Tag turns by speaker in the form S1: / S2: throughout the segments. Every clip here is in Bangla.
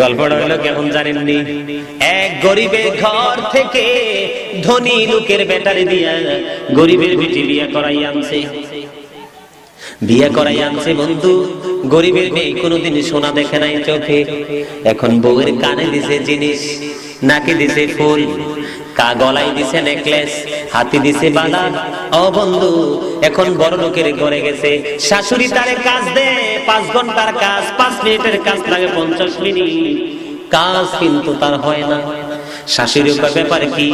S1: গল্পটা হলো কেমন জানেননি? এক গরিবের ঘর থেকে ধনী লোকের বেটারে দিয়া গরিবের বেটি বিয়ে করাই আনছে বন্ধু। গরিবের মেয়ে কোনোদিন সোনা দেখে নাই চোখে। এখন বউয়ের কানে দিছে জিনিস, নাকে দিছে ফুল, গলায় দিছে নেকলেস, হাতে দিছে বালা। ও বন্ধু, এখন বড় লোকের ঘরে গেছে, শাশুড়ি তারে কাজ দেয় 5 ঘন্টার কাজ, 5 মিনিটের কাজ লাগে 50 মিনিট, কাজ কিন্তু তার হয় না। শাশুড়ির ব্যাপার কি?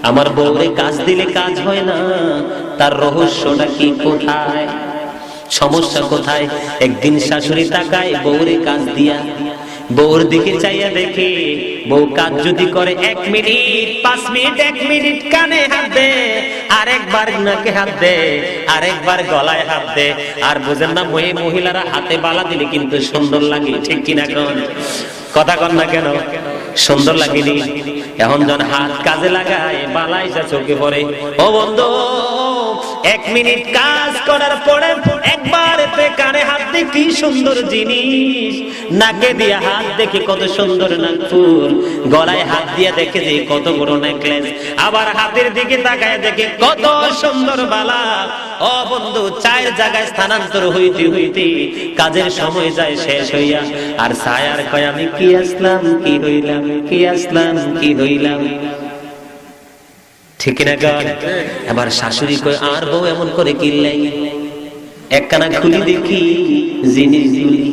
S1: আমার বউরে কাজ দিলে কাজ হয় না, তার রহস্যটা কি? কোথায় সমস্যা কোথায়? একদিন শাশুড়ি তাকায় বউরে কাজ দিয়া, বউর দিকে চাইয়া দেখে বউ কাজ যদি করে 1 মিনিট, 5 মিনিট, 1 মিনিট কানে হাত দে, আরেকবার নাকে হাত দে, আরেকবার গলায় হাত দে। আর বুঝেন না, মহিলারা হাতে বালা দিলে কিন্তু সুন্দর লাগে, ঠিক কিনা? কথা কন না কেন? সুন্দর লাগেনি? এখন যখন হাত কাজে লাগায় বালাই যা চোখে পড়ে। ও বন্ধু, 1 মিনিট কাজ করার পরে একবার কানে হাত দিয়ে কি সুন্দর জিনিস, নাকে দিয়ে হাত দেখে কত সুন্দর নাকফুল, গলায় হাত দিয়ে দেখে যে কত বড় নেকলেস, আবার হাতের দিকে তাকায় দেখে কত সুন্দর বালা। ও বন্ধু, 4 জায়গায় স্থানান্তর হইতে হইতে কাজের সময় যায় শেষ হইয়া, আর ছায়ার কয় আমি কি আসলাম কি হইলাম, কি আসলাম কি হইলাম, ঠিক না? এবার শাশুড়ি কয় আর বউ এমন করে কিনলাই, একখানা খুলি দেখি জিনিসগুলি।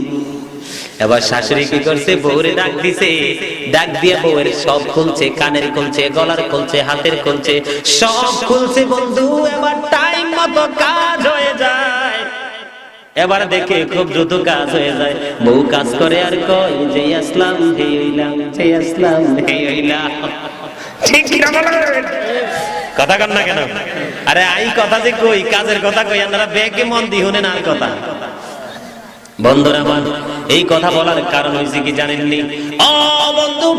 S1: এবার শাশুড়ি কি করছে? বউরে ডাক দিছে, ডাক দিয়ে বউয়ের সব খুলছে, কানের খুলছে, গলার খুলছে, হাতের খুলছে, সব খুলছে বন্ধু। এবার টাইম মতো কাজ হয়ে যায়, এবার দেখে খুব দ্রুত কাজ হয়ে যায়। বউ কাজ করে আর কয় যে আসলাম হে হইলাম, যে আসলাম হে হইলাম, ঠিক কি না বলেন? কথা কন না কেন? আরে আই কথা যে কই, কাজের কথা কই, আপনারা বেগে মন দিহুনে না কথা। বন্ধুরা আমার, এই কথা বলার কারণ হইছে কি জানেননি? ও বন্ধু,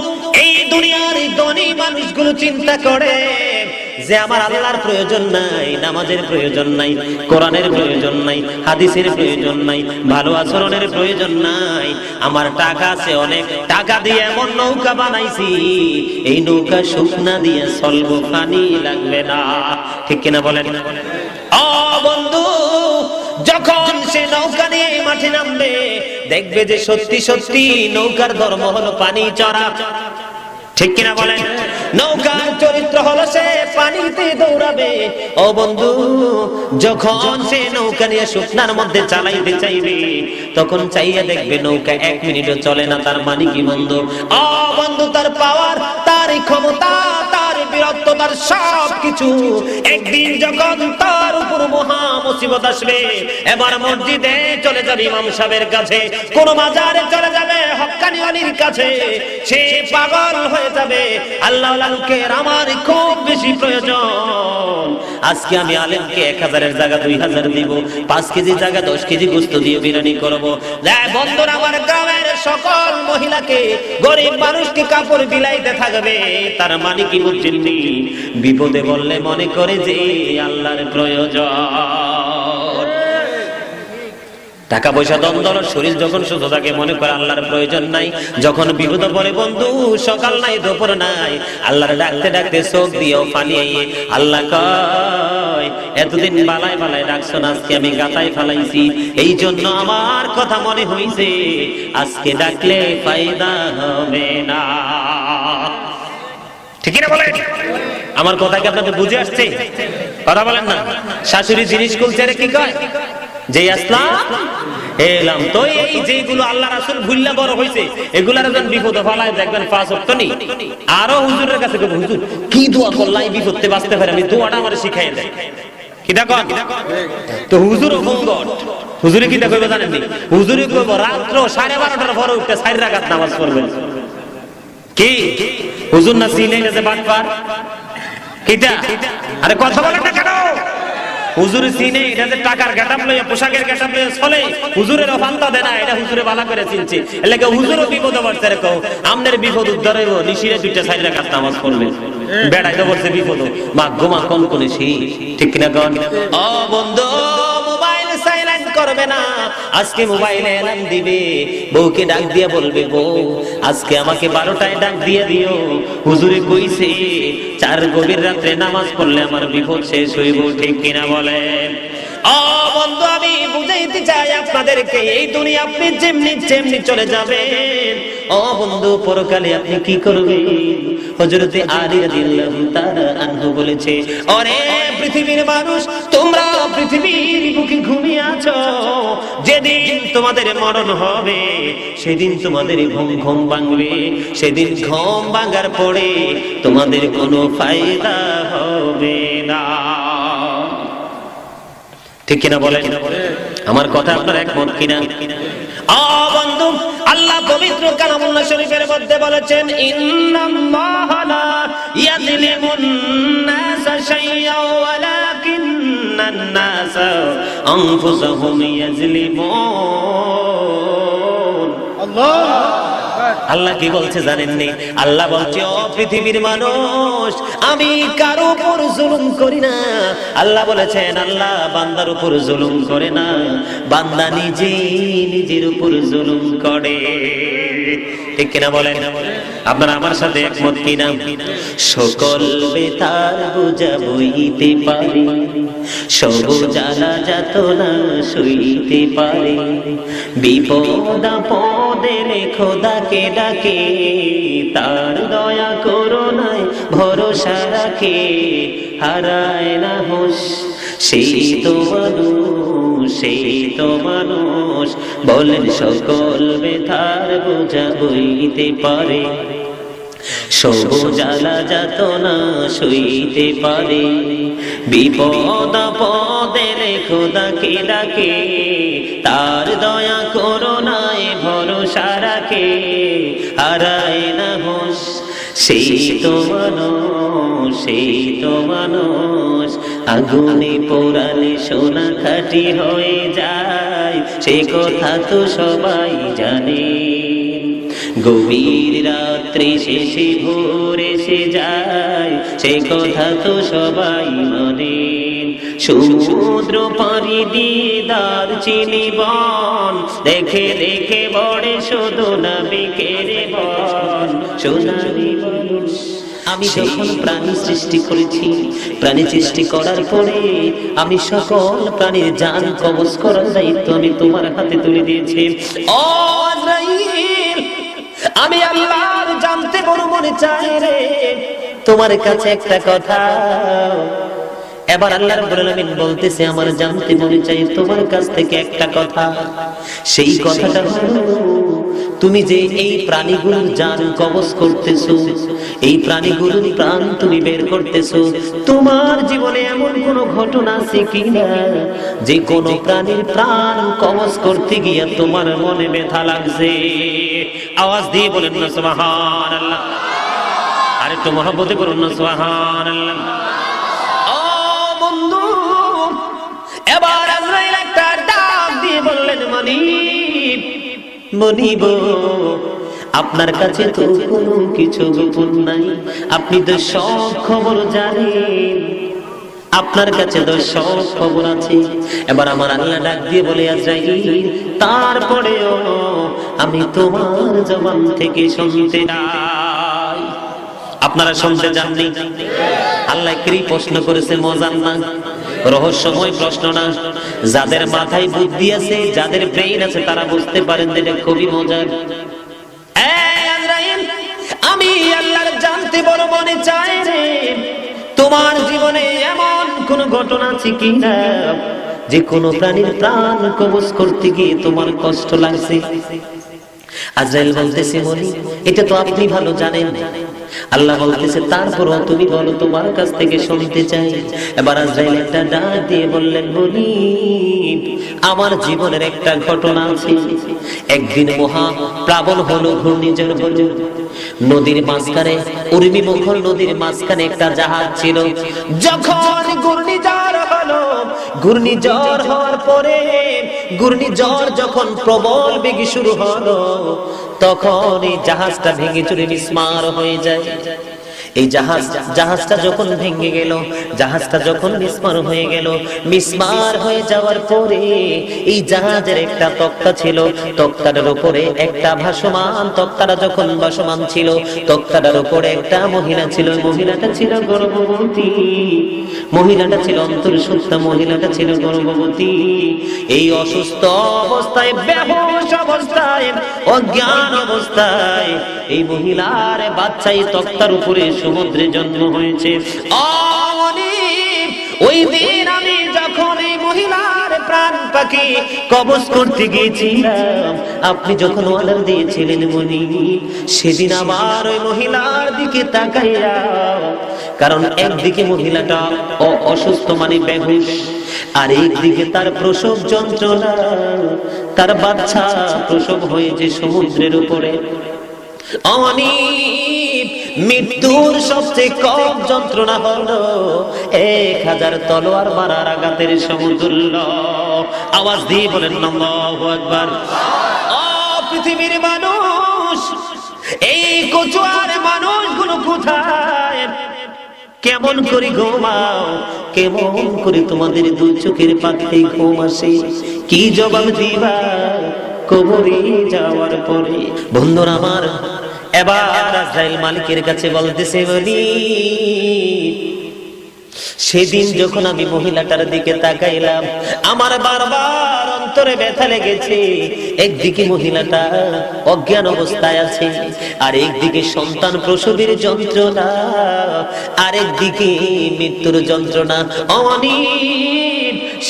S1: এই দুনিয়ার এই ধনী মানুষগুলো চিন্তা করে যে আমার আল্লাহর প্রয়োজন নাই, নামাজের প্রয়োজন নাই, কোরআনের প্রয়োজন নাই, হাদিসের প্রয়োজন নাই, ভালো আচরণের প্রয়োজন নাই, আমার টাকা আছে অনেক, টাকা দিয়ে এমন নৌকা বানাইছি, এই নৌকা শুকনা দিয়ে চলবো, পানি লাগবে না, ঠিক কিনা বলেন? ও বন্ধু, যখন সে নৌকা নিয়ে মাঠে নামবে দেখবে যে সত্যি সত্যি নৌকার ধর্ম হলো পানি চড়া, ঠিক কিনা বলেন? নৌকার চরিত্র হলো সে পানিতে দৌড়াবে। ও বন্ধু, যখন সে নৌকা নিয়ে শুকনার মধ্যে চালাইতে চাইবে তখন চাইয়া দেখবে নৌকা 1 মিনিটও চলে না। তার মানে কি বন্ধু? ও বন্ধু, তার পাওয়ার, তার ক্ষমতা, তার বীরত্ব, তার সবকিছু একদিন যখন তার উপর মহা মুসিবত আসবে, এবার মসজিদে চলে যাবে ইমাম সাহেবের কাছে, কোন মাজারে চলে যাবে হক্কানি ওলির কাছে, সে পাগল হয়ে যাবে। আল্লাহ লোকের আমার খুব বেশি প্রয়োজন, আজকে আমি আলেমকে 1000-এর জায়গা 2000 দিব, 5 কেজি জায়গা 10 কেজি গোশত দিয়ে বিরিয়ানি করব। বন্ধুরা আমার, গ্রামের সকল মহিলাকে, গরিব মানুষকে কাপড় বিলাইতে থাকবে, তার মানে কি বুঝছেননি? বিপদে বললে মনে করে যে আল্লাহর প্রয়োজন। টাকা পয়সা দ্বন্দ্ব, শরীর যখন সুস্থ থাকে মনে করে আল্লাহর প্রয়োজন নাই, যখন বিপদে পড়ে বন্ধু সকাল নাই দুপুর নাই, আল্লাহর ডাকতে ডাকতে চোখ দিয়েও পানি আইয়ে আল্লাহ কয় এতদিন বালায় বালায় ডাকছো না, আজকে আমি গাতায় ফেলাইছি, এই জন্য আমার কথা মনে হইছে আজকে ডাকলে ফায়দা হবে না, ঠিক না বলেন? আমার কথা কি আপনাদের বুঝে আসছে? কথা বলেন না? শাশুড়ি জিনিস খুলছে রে, কি কয় যে আসলাম এলাম। তো এই যেগুলো আল্লাহ রাসূল ভুল্লা বড় হইছে, এগুলার যখন বিপদে ফলায় দেখবেন 5 ওয়াক্ত নি, আরো হুজুরের কাছে কইব হুজুর কি দোয়া করলাই বিপদে বাঁচতে পারে, আমি দোয়াটা আমারে শিখাই দেন, কি দেখো? তো হুজুরও ফোনগট, হুজুরে কি দেখো জানেন নি? হুজুরে কইব রাত্র 12:30টার পরে উঠতে 4 রাকাত নামাজ পড়বেন। কি হুজুর না চিনে না যে বাটপার? কিটা? আরে কথা বলেন না কেন? হুজুর চিনে, এটা যে টাকার গেটআপ লইয়া, পোশাকের গেটআপ লইয়া চলে, হুজুরের অফান্তা দেয় না, এটা হুজুরে ভালো করে চিনছে। এলাকা হুজুরও বিপদে পড়ছে রে, কও আমনের বিপদ উদ্ধার হইব, নিশিরে 2টা 4 রাকাত নামাজ পড়বে, বেড়াই তো পড়ছে বিপদ, মা গোমা কোন কোন সেই, ঠিক কিনা? ও বন্ধু, মোবাইল সাইলেন্ট করবে না, আজকে মোবাইলে এলান দিবে, বউকে ডাক দিয়া বলবে, বউ আজকে আমাকে 12টায় ডাক দিয়ে দিও, হুজুরে কইছে 4 গভীর রাত্রে নামাজ পড়লে আমার বিপদ শেষ হইব। ঠিক কিনা বলেন? ও বন্ধু, আমি বুঝাইতে চাই আপনাদেরকে, এই দুনিয়া আপনি যেমনি চলে যাবেন, ও বন্ধু পরকালে আপনি কি করবেন? হযরতে আলী রাদিয়াল্লাহু তাআলা আনহু বলেছে, ওরে পৃথিবীর মানুষ, তোমরা পৃথিবীর বুকে ঘুমিয়ে আছো, যেদিন তোমাদের মরণ হবে সেদিন তোমাদের ঘুম ভাঙবে, সেদিন ঘুম ভাঙার পরে তোমাদের কোনো ফায়দা হবে না। ঠিক কিনা বলেন? আমার কথা আপনার একমত কিনা? বন্ধু, আল্লাহ পবিত্র কালামুল্লাহ শরীফের মধ্যে বলেছেন, ইন্নাল্লাহা লা ইয়াযলিমুন নাসা শাইয়্যান ওয়ালাকিন্নান নাসা আনফুসাহুম ইয়াযলিমুন। আল্লাহ কি বলছে জানেননি? আল্লাহ বলছে, ও পৃথিবীর মানুষ, আমি কারো উপর জুলুম করি না। আল্লাহ বলেছেন, আল্লাহ বান্দার উপর জুলুম করে না, বান্দা নিজের উপর জুলুম করে। ঠিক কিনা বলেন? আপনারা আমার সাথে একমত কিনা? সকল বেতার বোঝা বইতে পারে, সব জ্বালা যাতনা সইতে পারে, বিপদ আপদে খোদাকে ডাকে, তার দয়া করুণায় ভরসা রাখে, হারায় না হুঁশ সেই তো মানুষ, বলেন সকল বেতার বোঝা বইতে পারে, সব জ্বালা যাতনা সইতে পারে, বিপদ আপদে খোদাকে ডাকে, তার দয়া করুণায় ভরসা রাখে, হারায় না হুঁশ সেই তো মানুষ, আগুনে পোড়ালে সোনা খাঁটি হয়ে যায়, সে কথা তো সবাই জানে, গভীর রাত্রি শেষে ভোর এসে যায়, সে কথা তো সবাই মানে, সমুদ্র পাড়ি দিয়ে দারচিনি বন, দেখে দেখে বড়ে শুধু নবীর বন, সোনালি মানুষ। আমি যখন প্রাণী সৃষ্টি করেছি, প্রাণী সৃষ্টি করার পরে আমি সকল প্রাণীর জান কবজ করার দায়িত্ব আমি তোমার হাতে তুলে দিয়েছি। ও আজরাইল, আমি আল্লাহর জানতে বড় মনে চাই রে, তোমার কাছে একটা কথা। এবার আল্লাহ রাব্বুল আলামিন বলতেছে, আমার জানতে মনে চাই তোমার কাছ থেকে একটা কথা। সেই কথাটা হলো, তুমি যে এই প্রাণীগুলোর জান কবজ করতেছো, এই প্রাণীগুলোর প্রাণ তুমি বের করতেছো, তোমার জীবনে এমন কোন ঘটনা আছে কিনা যে কোন প্রাণীর প্রাণ কবজ করতে গিয়ে তোমার মনে ব্যথা লাগছে? আওয়াজ দিয়ে বলেন না সুবহানাল্লাহ। আরেকটু মহব্বতে বলুন না সুবহানাল্লাহ। এবার আজরাইল একটা ডাক দিয়ে বললেন, মনিব, আপনার কাছে তো কোনো কিছু গোপন নাই, আপনি তো সব খবর জানেন, আপনার কাছে তো সব খবর আছে। এবার আমার আল্লাহ ডাক দিয়ে বলে, আজরাইল, তারপরেও আমি তোমার জবান থেকে শুনতে চাই। আপনারা শুনতে চাননি? আল্লাহ কি প্রশ্ন করেছে, মজার না? রহস্যময় প্রশ্ন না? যাদের মাথায় বুদ্ধি আছে, যাদের ব্রেইন আছে, তারা বুঝতে পারেন যে এটা খুবই মজার। আজরাইল, আমি আল্লাহর জানতে বড় মনে চাই রে, তোমার জীবনে এমন কোন ঘটনা আছে কিনা যে কোন প্রাণীর প্রাণ কবজ করতে গিয়ে তোমার কষ্ট লাগছে? আজরাইল বলতেছে, মনি, এটা তো আপনি ভালো জানেন। আল্লাহ বলতেছে, তারপরও তুমি বলো, তোমার কাছ থেকে শুনতে চাই। এবার আজরাইল একটা ডাক দিয়ে বললেন, মনি, আমার জীবনের একটা ঘটনা আছে। একদিন মহা প্লাবন হলো, ঘূর্ণিঝড় হলো, নদীর মাঝখানে, উর্মিমুখর নদীর মাঝখানে একটা জাহাজ ছিল। যখন ঘূর্ণিঝড় হলো, ঘূর্ণিঝড় হওয়ার পরে ঘূর্ণিঝড় যখন প্রবল বেগে শুরু হলো, তখন এই জাহাজটা ভেঙে চুরে মিসমার হয়ে যায়। এই জাহাজটা যখন ভেঙে গেল, জাহাজটা যখন মিসমার হয়ে গেল, মিসমার হয়ে যাওয়ার পরে এই জাহাজের একটা তক্তা ছিল, তক্তাটার উপরে একটা ভাসমান, তক্তাটা যখন ভাসমান ছিল, তক্তাটার উপরে একটা মহিলা ছিল, মহিলাটা ছিল গর্ভবতী, মহিলাটা ছিল অন্তঃসত্ত্বা, মহিলাটা ছিল গর্ভবতী। এই অসুস্থ অবস্থায়, বেহুশ অবস্থায়, অজ্ঞান অবস্থায় এই মহিলার বাচ্চা এই তক্তার উপরে সমুদ্রে জন্ম হয়েছে। ওই দিন আমি যখন এই মহিলার প্রাণ পাখি কবজ করতে গিয়েছিলাম, আপনি যখন অর্ডার দিয়েছিলেন মনি, সেদিন আমার ওই মহিলার দিকে তাকাইয়া, কারণ একদিকে মহিলাটা অসুস্থ মানে বেহুশ, আর একদিকে তার প্রসব যন্ত্রণা, তার বাচ্চা প্রসব হয়েছে সমুদ্রের উপরে। মৃত্যুর সবচেয়ে কম যন্ত্রণা হলো 1000 তলোয়ার মারার আঘাতের সমতুল্য। আওয়াজ দিয়ে বলেন আল্লাহু আকবার। ও পৃথিবীর মানুষ, এই কচুয়ার মানুষগুলো কোথায়? কেমন করে ঘুমাও, কেমন করে তোমাদের দুই চোখের পাখি ঘুম আসে? কি জবাব দিবা কবরে যাওয়ার পরে? বন্ধুরা আমার, এবার আজরাইল মালিকের কাছে বলতেছে, বলি সেদিন যখন আমি মহিলাটার দিকে তাকাইলাম, আমার বারবার অন্তরে ব্যথা লেগেছে। একদিকে মহিলাটা অজ্ঞান অবস্থায় আছে, আর একদিকে সন্তান প্রসবের যন্ত্রণা, আরেকদিকে মৃত্যুর যন্ত্রণা।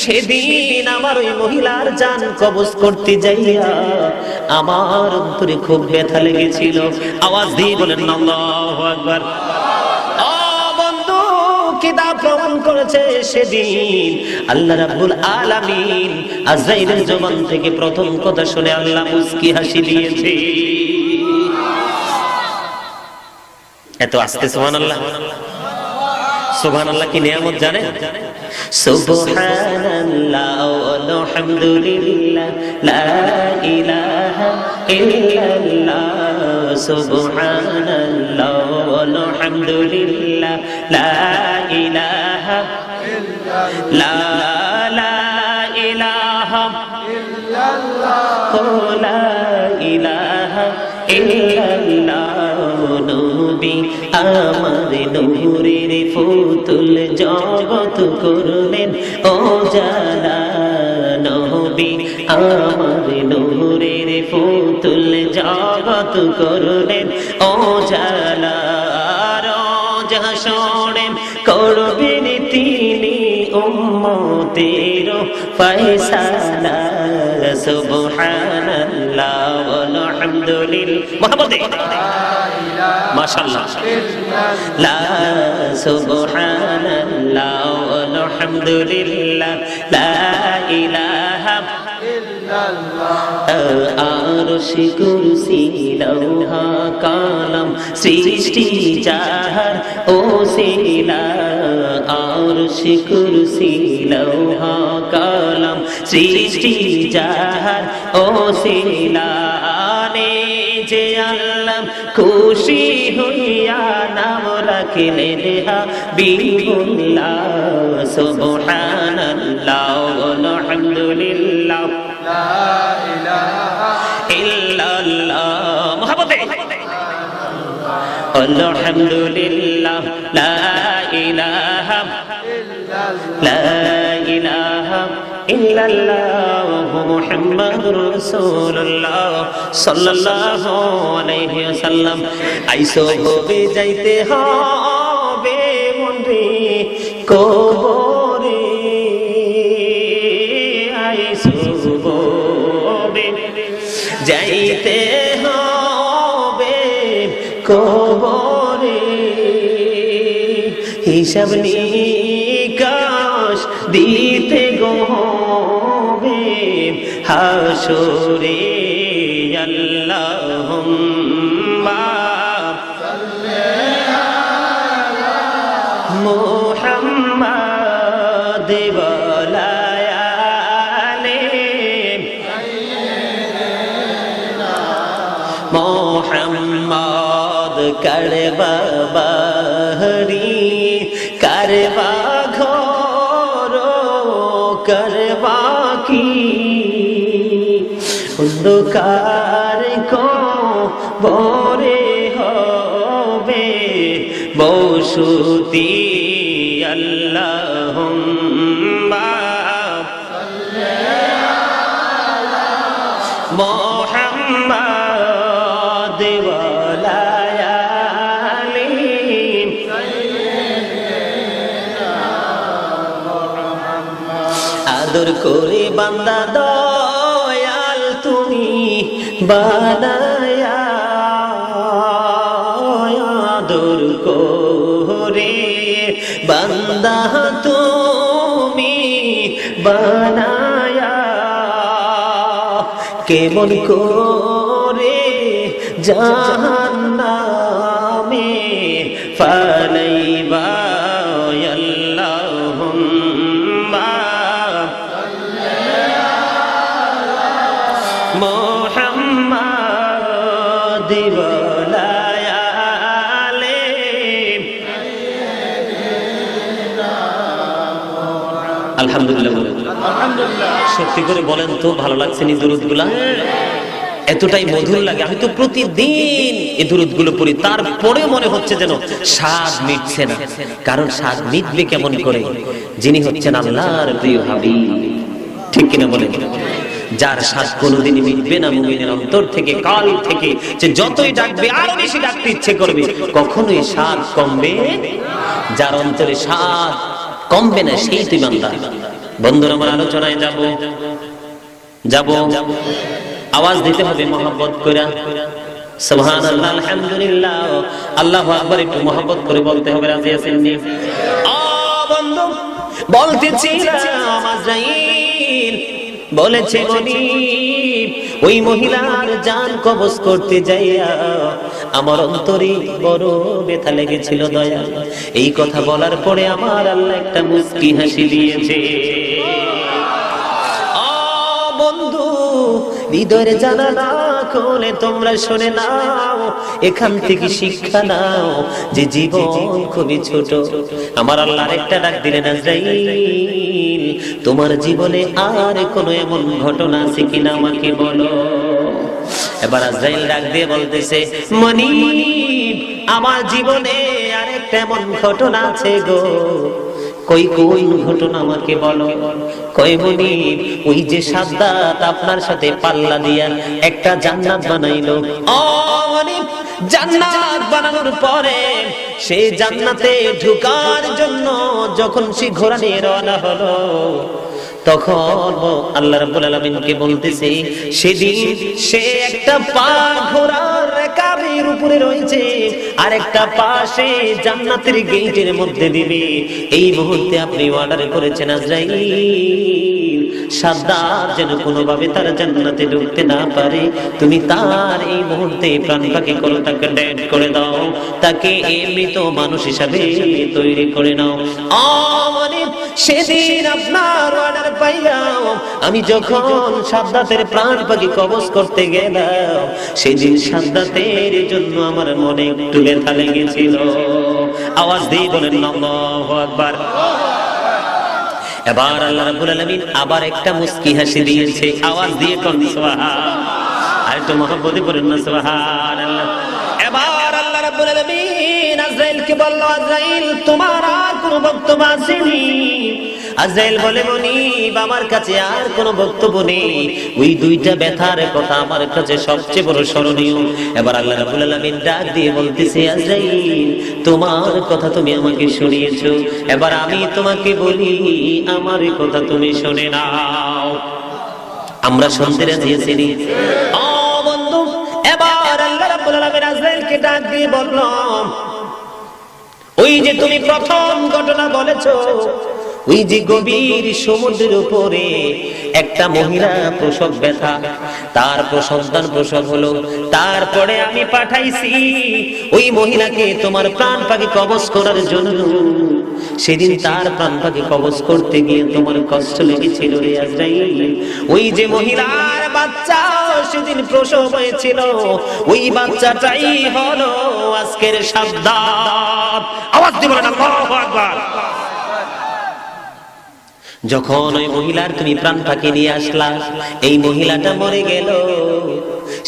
S1: সেদিন আমার ওই মহিলার জান কবজ করতে যাইয়া আমার অন্তরে খুব ব্যথা লেগেছিল। আওয়াজ দিয়ে বলেন আল্লাহু আকবার। কিতাব প্রমাণ করেছে সেদিন আল্লাহ রাব্বুল আলামিন আজরাইলের জবান থেকে প্রথম কথা শুনে আল্লাহ মুস্কি হাসি দিয়েছে। এত আস্তে সুবহানাল্লাহ, সুবহানাল্লাহ কি নিয়ামত জানেন? সুবহানাল্লাহ আলহামদুলিল্লাহ লা ইলাহা ইল্লাল্লাহ, সুবহানাল্লাহ আলহামদুলিল্লাহ লা ইলাহা ইল্লাল্লাহ, লা ইলাহা ইল্লাল্লাহ, লা ইলাহা ইল্লাল্লাহ। নবী আমার নূরের ফুতুল জগৎ করলেন ও জালা, নবী আমার নূরের ফুতুল জগৎ করলেন ও জালা। রোজ হাসরে করবেন তিনি উম্মতের ফয়সালা, সুবহানাল্লাহ আলহামদুলিল্লাহ। মুহাম্মদে মাশাআল্লাহ, লা সুবহানাল্লাহ আলহামদুলিল্লাহ লা ইলাহা আরশ কুরসি লৌহা কালাম সৃষ্টি যাহার ও সিলা, আরশ কুরসি লৌহা কালাম সৃষ্টি যাহার ও সিলা। যে আল্লাহ খুশি হইয়া নাম রাখিলেন হাবিবুল্লাহ, সুবহানাল্লাহ আলহামদুলিল্লাহ লা ইলাহা ইল্লাল্লাহ। মুহাম্মদে আলহামদুলিল্লাহ লা ইলাহা ইল্লাল্লাহ, লা ইলাহা ইল্লাল্লাহ মুহাম্মাদুর রাসূলুল্লাহ সাল্লাল্লাহু আলাইহি ওয়াসাল্লাম। আইসো হবে যাইতে হবে মনে কবরে, আইসো হবে যাইতে হবে কবরে, হিসাব নিকাশ দিতে গোবে হাসরে। আল্লাহুম্মা সাল্লি আলা মুহাম্মাদ ওয়া আলি সাইয়্যিদিনা মুহাম্মাদ কারবা বাড়ি কারবা ঘর কারবা কি অন্ধকার কবরে হবে বসতি আল্লাহুম্মা মুহাম্মাদ ওয়ালা আলি আদর করে বান্দা দয়াল তুমি বানায়া আদর করে বান্দা তুমি বানায়া কেমন করে জাহান্নামে ফালাইবা আল্লাহুম্মা মুহাম্মাদ ওয়ালা আলি আলহামদুলিল্লাহ আলহামদুলিল্লাহ। সত্যি করে বলেন তো ভালো লাগছে নি দুরূদগুলা? এতটাই মধুর লাগে। আমি তো প্রতিদিন এই দুরূদগুলো পড়ি, তারপরে মনে হচ্ছে যেন স্বাদ মিটছে না। কারণ স্বাদ মিটবে কেমন করে? যিনি হচ্ছেন আল্লাহর প্রিয় হাবিব, ঠিক কিনা বলেন? যার স্বাদ কোনোদিনই মিটবে না মুমিনের অন্তর থেকে, কাল থেকে যে যতই ডাকবে আরো বেশি ডাকতে ইচ্ছে করবে, কখনোই স্বাদ কমবে। যার অন্তরে স্বাদ কমবে না সেই তুই বান্দা। বন্ধুরা, আমার আলোচনায় যাব আওয়াজ দিতে হবে মহব্বত করে, সুবহানাল্লাহ, আলহামদুলিল্লাহ, আল্লাহু আকবার। একটু মহব্বত করে বলতে হবে। রাজি আছেন নি? বন্ধু, বলতেছিলাম আজরাইল বলেছে মনিব, ওই মহিলার জান কবজ করতে যাইয়া আমার অন্তরে বড় ব্যথা লেগেছিল দয়াল। এই কথা বলার পরে আমার আল্লাহ একটা মুস্কি হাসি দিয়েছে। বন্ধু, হৃদয়ের জানালা খুলে তোমরা শুনে নাও, এখান থেকে শিক্ষা নাও যে জীবন খুবই ছোট। আমার আল্লাহ একটা ডাক দিলেন, আজরাইল তোমার জীবনে আর কোনো এমন ঘটনা আছে কিনা আমাকে বলো। এবার আজরাইল ডাক দিয়ে বলতেছে, মনিব, আমার জীবনে আরেকটা এমন ঘটনা আছে গো। কই ঘটনা আমাকে বলো। কই মনিব, ওই যে সাদ্দাত আপনার সাথে পাল্লা দিয়া একটা জান্নাত বানাইলো। মনিব, জান্নাত বানানোর পরে সেই জান্নাতে ঢোকার জন্য যখন সে ঘোড়া নিয়ে রওনা হলো, তখন আল্লাহ রাব্বুল আলামিনকে বলতেছে, সেদিন সে একটা পা ঘোড়ার কাবের উপরে রয়েছে, আর একটা পা সে জান্নাতের গেটের মধ্যে দিবে। এই মুহূর্তে আপনি অর্ডার করেছেন আজরাইল, সাদ্দাত যেন কোনোভাবে তার জান্নাতে ঢুকতে না পারে। তুমি তার এই মুহূর্তে প্রাণ পাখি করো, তাকে ডেড করে দাও, তাকে মৃত মানুষ হিসাবে তৈরি করে নাও। সেদিন আপনার অর্ডার পাইলাম, আমি যখন সাদ্দাতের প্রাণ পাখি কবজ করতে গেলাম, সেদিন সাদ্দাতের জন্য আমার মনে একটু ব্যথা লেগেছিল। আওয়াজ দিয়ে বলেন আল্লাহু আকবার। এবার আল্লাহ রাব্বুল আলামিন আবার একটা মুস্কি হাসি দিয়েছে। আওয়াজ দিয়ে কোন সুবহান, আর একটু মহব্বতে বলেন না সুবহানাল্লাহ। এবার আল্লাহ রাব্বুল আলামিন আজরাইলকে বলল, আজরাইল তোমার আর কোনো বক্তব্য আসেনি? আজরাইল বলে, মনিব, আমার কাছে আর কোনো বক্তব্য নেই। ওই দুইটা ব্যথার কথা আমার কাছে সবচেয়ে বড় স্মরণীয়। এবার আল্লাহ রাব্বুল আলামিন ডাক দিয়ে বলতেছে, আজরাইল তোমার কথা তুমি আমাকে শুনিয়েছো, এবার আমি তোমাকে বলি, আমার কথা তুমি শুনে নাও। আমরা শুনতে রাজি আছি নি? বন্ধু, এবার আল্লাহ রাব্বুল আলামিন আজরাইলকে ডাক দিয়ে বলল, ওই যে তুমি প্রথম ঘটনা বলেছো, ওই যে গভীর সমুদ্রের উপরে একটা মহিলা প্রসব ব্যথা, তারপর সন্তান প্রসব হলো, তারপরে আমি পাঠাইছি ওই মহিলাকে তোমার প্রাণ পাখি কবজ করার জন্য। সেদিন তার প্রাণ পাখি কবজ করতে গিয়ে তোমার কষ্ট লেগেছিল রে আজরাইল। ওই যে মহিলার বাচ্চা সেদিন প্রসব হয়েছিল, ওই বাচ্চাটাই হলো আজকের সাদ্দাত। আওয়াজ দিয়ে বলেন আল্লাহু আকবার। যখন ওই মহিলার তুমি প্রাণ পাখি নিয়ে আসলা, এই মহিলাটা মরে গেল,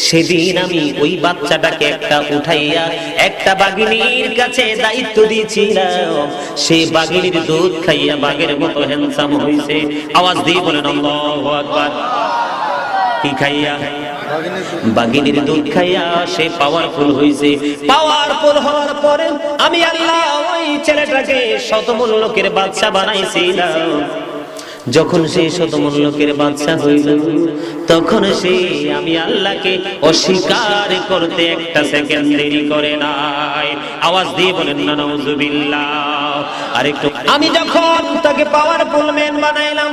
S1: সেদিন আমি ওই বাচ্চাটাকে একটা উঠাইয়া একটা বাঘিনীর কাছে দায়িত্ব দিয়েছিলাম। সে বাঘিনীর দুধ খাইয়া বাঘের মতো হ্যান্ডসাম হইছে। আওয়াজ দিয়ে বলেন আল্লাহু আকবার। কি খাইয়া? বাঘিনীর দুধ খাইয়া সে পাওয়ারফুল হইছে। পাওয়ারফুল হওয়ার পরে আমি আল্লাহ ওই ছেলেটাকে শতমূল্যকের বাদশা বানাইছিলাম। যখন সে শতমূল্যকের বাদশা হইল, তখন সে আমি আল্লাহকে অস্বীকার করতে একটা সেকেন্ড দেরি করে নাই। আওয়াজ দিয়ে বলেন না নাউজুবিল্লাহ। আরেকটু, আমি যখন তাকে পাওয়ারফুল ম্যান বানাইলাম,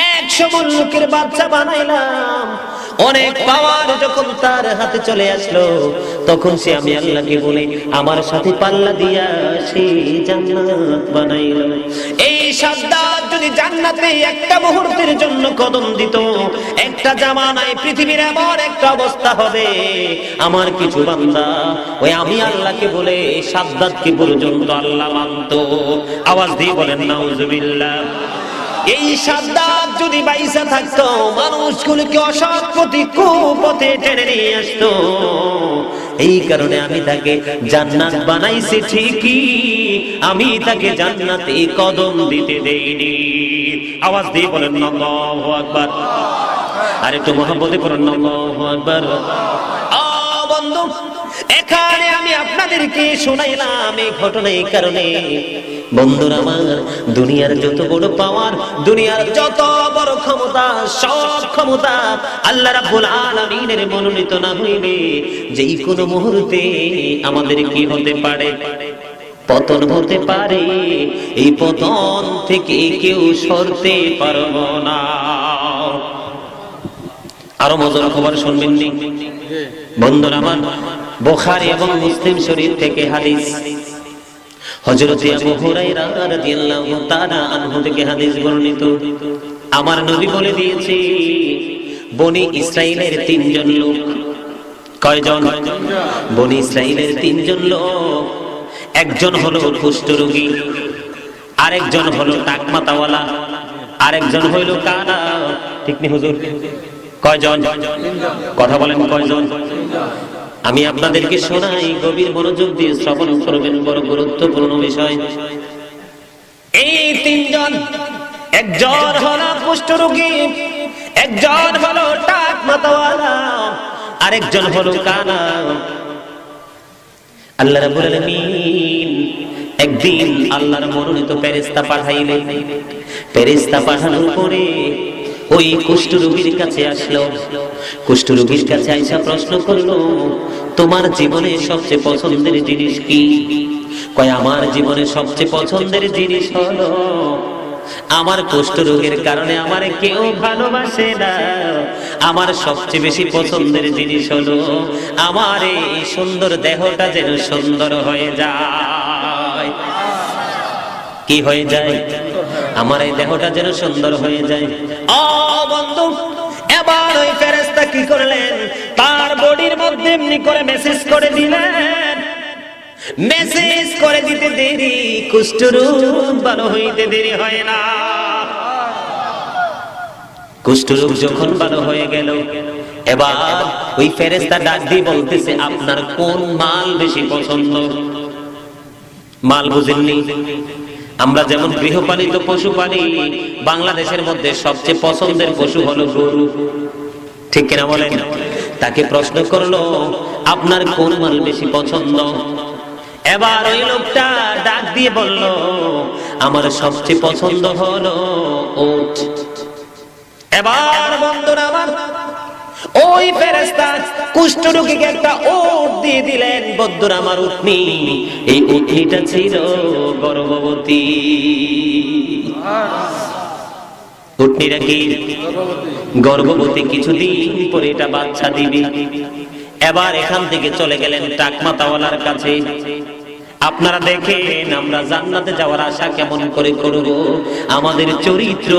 S1: 100 মূল্যকের বাদশা বানাইলাম, অনেক পাওয়ার যখন তার হাতে চলে আসলো, তখন সে আমি আল্লাহকে বলে আমার সাথে পাল্লা দিয়া সে জান্নাত বানাইল। এই সাদ্দাত যদি জান্নাতে একটা মুহূর্তের জন্য কদম দিত, একটা জামানায় পৃথিবীর এমন একটা অবস্থা হবে, আমার কিছু বান্দা ওই আমি আল্লাহকে বলে সাদ্দাতকে পর্যন্ত আল্লাহ মানতো। আওয়াজ দিয়ে বলেন নাউজুবিল্লাহ। এই সাদ্দাত যদি বাইসা থাকতো, মানুষগুলোকে অসৎ পথে কুপথে টেনে নিয়ে আসতো। এই কারণে আমি তাকে জান্নাত বানাইছি ঠিকই, আমি তাকে জান্নাতে কদম দিতে দেইনি। আওয়াজ দিয়ে বলেন আল্লাহু আকবার। আর একটু মহব্বতে পড়েন আল্লাহু আকবার। বন্ধু, এখানে আমি আপনাদেরকে শোনাইলাম এই ঘটনা এই কারণে, বন্ধুরা আমার, দুনিয়ার যত বড় পাওয়ার, দুনিয়ার যত বড় ক্ষমতা, সব ক্ষমতা আল্লাহ রাব্বুল আলামিনের মনোনীত না হইলে যেই কোনো মুহূর্তে আমাদের কি হতে পারে? পতন হতে পারে। এই পতন থেকে কেউ সরতে পারবো না। আরো মজার খবর শুনবেন নি বন্ধুরা আমার, বুখারী এবং মুসলিম শরীফ থেকে হাদিস, হযরত আবু হুরায়রা রাদিয়াল্লাহু তাআলা আনহু থেকে হাদিস বর্ণিত। আমার নবী বলে দিয়েছে, বনি ইসরাইলের 3 জন লোক। কয়জন? বনি ইসরাইলের 3 জন লোক। একজন হলো কুষ্ঠরোগী, আরেকজন হলো টাকমাতাওয়ালা, আরেকজন হইল কানা। ঠিক নি হুজুর? কয়জন? কথা বলেন কয়জন? আমি আপনাদেরকে শোনাই, গভীর মনোযোগ দিয়ে শ্রবণ করবেন, বড় গুরুত্বপূর্ণ বিষয়। এই 3 জন, একজন হলো কুষ্ঠরোগী, একজন হলো টাকমাতাওয়ালা, আরেকজন হলো কানা। আল্লাহ রাব্বুল আলামিন একদিন আল্লাহর মনোনীত ফেরেশতা পাঠাইলেন। ফেরেশতা পাঠানোর পরে ওই কুষ্ঠরোগীর কাছে আসলো। কুষ্ঠরোগীর কাছে আইসা প্রশ্ন করলো, তোমার জীবনে সবচেয়ে পছন্দের জিনিস কি? কয়, আমার জীবনে সবচেয়ে পছন্দের জিনিস হলো আমার কুষ্ঠরোগের কারণে আমারে কেউ ভালোবাসে না। আমার সবচেয়ে বেশি পছন্দের জিনিস হলো আমার এই সুন্দর দেহটা যেন সুন্দর হয়ে যায়। কি হয়ে যায়? আমার এই দেহটা যেন সুন্দর হয়ে যায়। ও বন্ধু, এবার ওই ফেরেশতা কি করলেন? তার বডির মধ্যে এমনি করে মেসেজ করে দিলেন। মেসেজ করে দিতে দেরি, কুষ্ঠরোগ ভালো হইতে দেরি হয় না। কুষ্ঠরোগ যখন ভালো হয়ে গেল, এবার ওই ফেরেশতা ডাক দিয়ে বলতেছে, আপনার কোন মাল বেশি পছন্দ? মাল বুঝেননি? আমরা যেমন গৃহপালিত পশু পালি, বাংলাদেশের মধ্যে সবচেয়ে পছন্দের পশু হলো গরু। ঠিক কিনা বলেন? তাকে প্রশ্ন করলো, আপনার কোন মাল বেশি পছন্দ? এবার ওই লোকটা ডাক দিয়ে বলল, আমার সবচেয়ে পছন্দ হলো উট। এবার বন্ধুরা আমার, ওই ফেরেশতা কুষ্ঠরোগীকে একটা উট দিয়ে দিলেন। বন্ধুরা আমার, উটনি, এই উটনিটা ছিল গর্ভবতী। উটনিটা কি গর্ভবতী? কিছুদিন পরে এটা বাচ্চা দিবে। এবার এখান থেকে চলে গেলেন টাকমাতাওয়ালার কাছে। আপনারা দেখেন আমরা জান্নাতে যাওয়ার আশা কেমন করে করব, আমাদের চরিত্র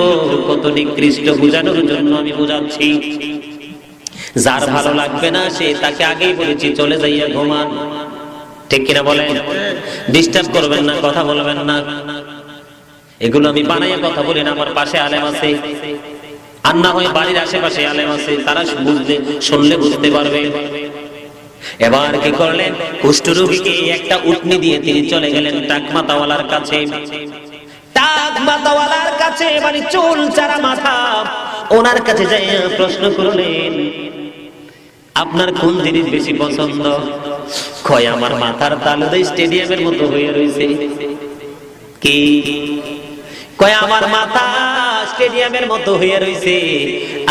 S1: কত নিকৃষ্ট বোঝানোর জন্য আমি বোঝাচ্ছি। যার ভালো লাগবে না সে, তাকে আগেই বলেছি চলে যাইয়া ঘুমান, ঠিক কিনা বলেন? ডিস্টার্ব করবেন না, কথা বলবেন না। এগুলো আমি বানাইয়া কথা বলি না, আমার পাশে আলেম আছে, আর না হয় বাড়ির আশেপাশে আলেম আছে, তারা শুনলে বুঝতে পারবে। এবার কি করলেন, কুষ্ঠরোগীকে একটা উটনি দিয়ে তিনি চলে গেলেন টাকমাতাওয়ালার কাছে। টাকমাতাওয়ালার কাছে মানে চুল চারা মাথা, ওনার কাছে যাইয়া প্রশ্ন করলেন আপনার কোন জিনিস বেশি পছন্দ? কয় আমার মাথার তালুতে স্টেডিয়ামের মতো হয়ে রয়েছে। কি? কয় আমার মাথা স্টেডিয়ামের মতো হয়ে রয়েছে,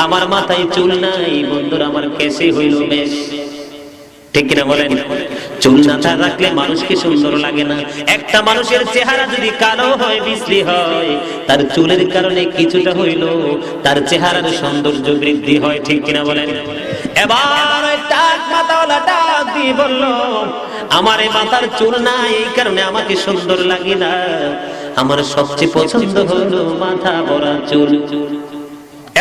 S1: আমার মাথায় চুল নাই বন্ধুরা, আমার কেশে হইল মেষ, ঠিক কিনা বলেন? চুল না রাখলে মানুষকে সুন্দর লাগে না। একটা মানুষের চেহারা যদি কালো হয়, বিশ্রী হয়, তার চুলের কারণে কিছুটা হইল তার চেহারার সৌন্দর্য বৃদ্ধি হয়, ঠিক কিনা বলেন? এবার টাক মাথাওয়ালা ডাক দিয়ে বলল আমার এই মাথার চুল নাই, এই কারণে আমাকে সুন্দর লাগে না, আমার সবচেয়ে পছন্দ হলো মাথা ভরা চুল।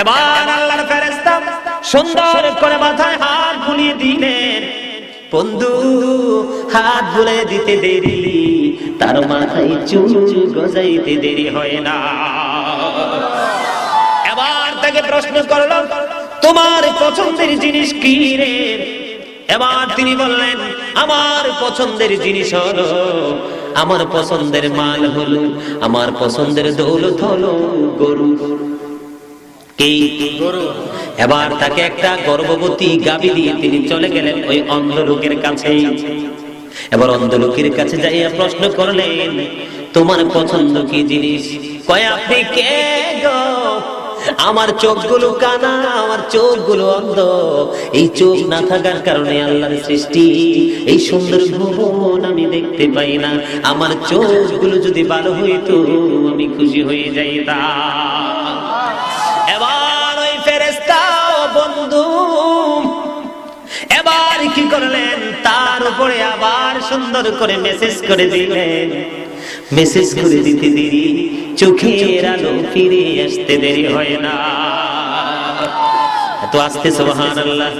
S1: এবার আল্লাহর ফেরেশতা সুন্দর করে মাথায় হাত বুলিয়ে দিলেন। বন্ধু হাত বুলিয়ে দিতে দেরি, তার মাথায় চুল গজাইতে দেরি হয় না। এবার তাকে প্রশ্ন করলো তোমার পছন্দের জিনিস কি রে? এবার তিনি বললেন আমার পছন্দের জিনিস হলো, আমার পছন্দের মাল হলো, আমার পছন্দের দৌলত হলো গরু। কি? গরু। এবার তাকে একটা গর্ভবতী গাভী দিয়ে তিনি চলে গেলেন ওই অন্ধ লোকের কাছে। এবার অন্ধ লোকের কাছে যাইয়া প্রশ্ন করলেন তোমার পছন্দ কি জিনিস? কয় আপনি কে গো? আমার চোখগুলো কানা, আমার চোখগুলো অন্ধ, এই চোখ না থাকার কারণে আল্লাহর সৃষ্টি এই সুন্দর ভুবন আমি দেখতে পাই না, আমার চোখগুলো যদি ভালো হইতো আমি খুশি হয়ে যাইতাম। এবার ওই ফেরেশতা বন্ধু এবার কি করলেন, তার উপরে আবার সুন্দর করে মেসেজ করে দিলেন। মেসেজ করে দিতে দেরি, চোখের আলো ফিরে আসতে দেরি হয় না। এত আস্তে সুবহানাল্লাহ,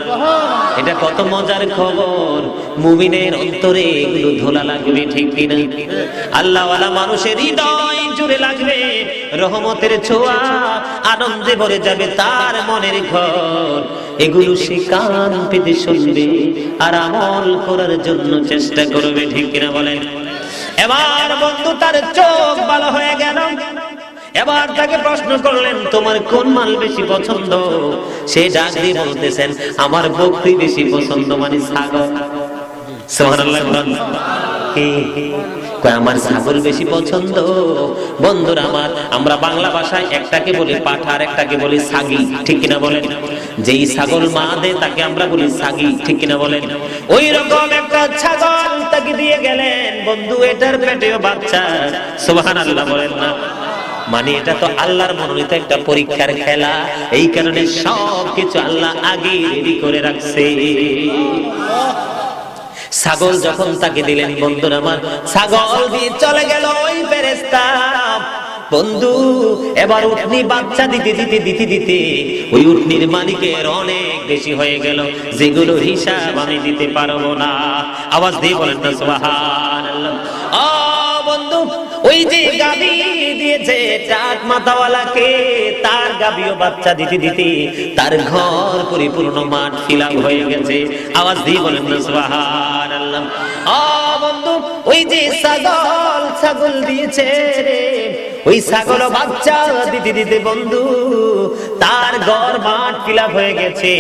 S1: এটা কত মজার খবর। মুমিনের অন্তরে এগুলো ধোলা লাগবে, ঠিক কিনা? আল্লাহওয়ালা মানুষের হৃদয় জুড়ে লাগবে রহমতের ছোঁয়া, আনন্দে ভরে যাবে তার মনের ঘর। এগুলো সে কান পেতে শুনবে আর আমল করার জন্য চেষ্টা করবে, ঠিক কিনা বলেন? এবার বন্ধু তার চোখ ভালো হয়ে গেল। এবার তাকে প্রশ্ন করলেন তোমার কোন মাল বেশি পছন্দ? সে ডাক দিয়ে বলতেছেন আমার বকরি বেশি পছন্দ, মানে ছাগল। সুবহানাল্লাহ। আমার ছাগল বেশি পছন্দ। বন্ধুরা আমার, আমরা বাংলা ভাষায় একটাকে বলি পাঠা আর একটাকে বলি ছাগি, ঠিক কিনা বলেন? যেই ছাগল মা দেয় তাকে আমরা বলি ছাগি, ঠিক কিনা বলেন? ওই রকম একটা ছাগল তাকে দিয়ে গেলেন বন্ধু, এটার পেটেও বাচ্চা। সুবহানাল্লাহ বলেন না? মানে এটা তো আল্লাহর মনোনীত একটা পরীক্ষার খেলা, এই কারণে সবকিছু আল্লাহ আগে রেডি করে রাখছে। ছাগল যখন তাকে দিলেন বন্ধুরা আমার, ছাগল দিয়ে চলে গেল ওই ফেরেশতা বন্ধু। এবার উটনি বাচ্চা দিতে দিতে দিতে দিতে ওই উটনির মালিকের অনেক বেশি হয়ে গেল, যেগুলো হিসাব আমি দিতে পারবো না। আওয়াজ দিয়ে বলেন না সুবহানাল্লাহ। ও বন্ধু, ওই যে গাভী দিয়েছে টাক মাথাওয়ালাকে, তার গাভীও বাচ্চা দিতে দিতে তার ঘর পরিপূর্ণ মাঠ ফিলাপ হয়ে গেছে। আওয়াজ দিয়ে বলেন না সুবহানাল্লাহ। ও বন্ধু, ওই যে ছাগল দিয়েছে রে, ওই ছাগল বাচ্চা দিতে দিতে বন্ধু তার ঘর মাঠ ফিলাপ হয়ে গেছে।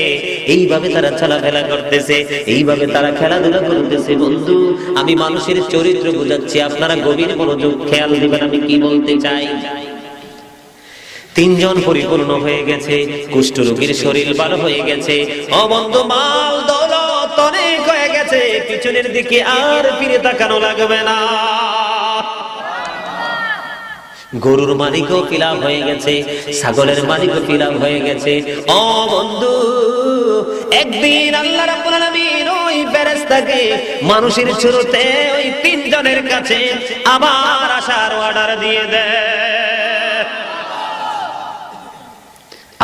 S1: এইভাবে তারা চলাফেরা করতেছে, এইভাবে তারা খেলাধুলা করতেছে। বন্ধু আমি মানুষের চরিত্র বোঝাচ্ছি, আপনারা গভীর মনোযোগ খেয়াল দিবেন আমি কি বলতে চাই। তিনজন পরিপূর্ণ হয়ে গেছে, কুষ্ঠরোগীর শরীর ভালো হয়ে গেছে। ও বন্ধু, মাল দৌলত অনেক হয়ে গেছে, পিছনের দিকে আর ফিরে তাকানো লাগবে না। গরুর মালিকও ফিলাপ হয়ে গেছে, ছাগলের মালিকও ফিলাপ হয়ে গেছে। ও বন্ধু, একদিন আল্লাহ রাব্বুল আলামিন ওই ফেরেশতা ফেরেশতাকে মানুষের শুরুতে ওই তিনজনের কাছে আবার আসার অর্ডার দিয়ে দেয়।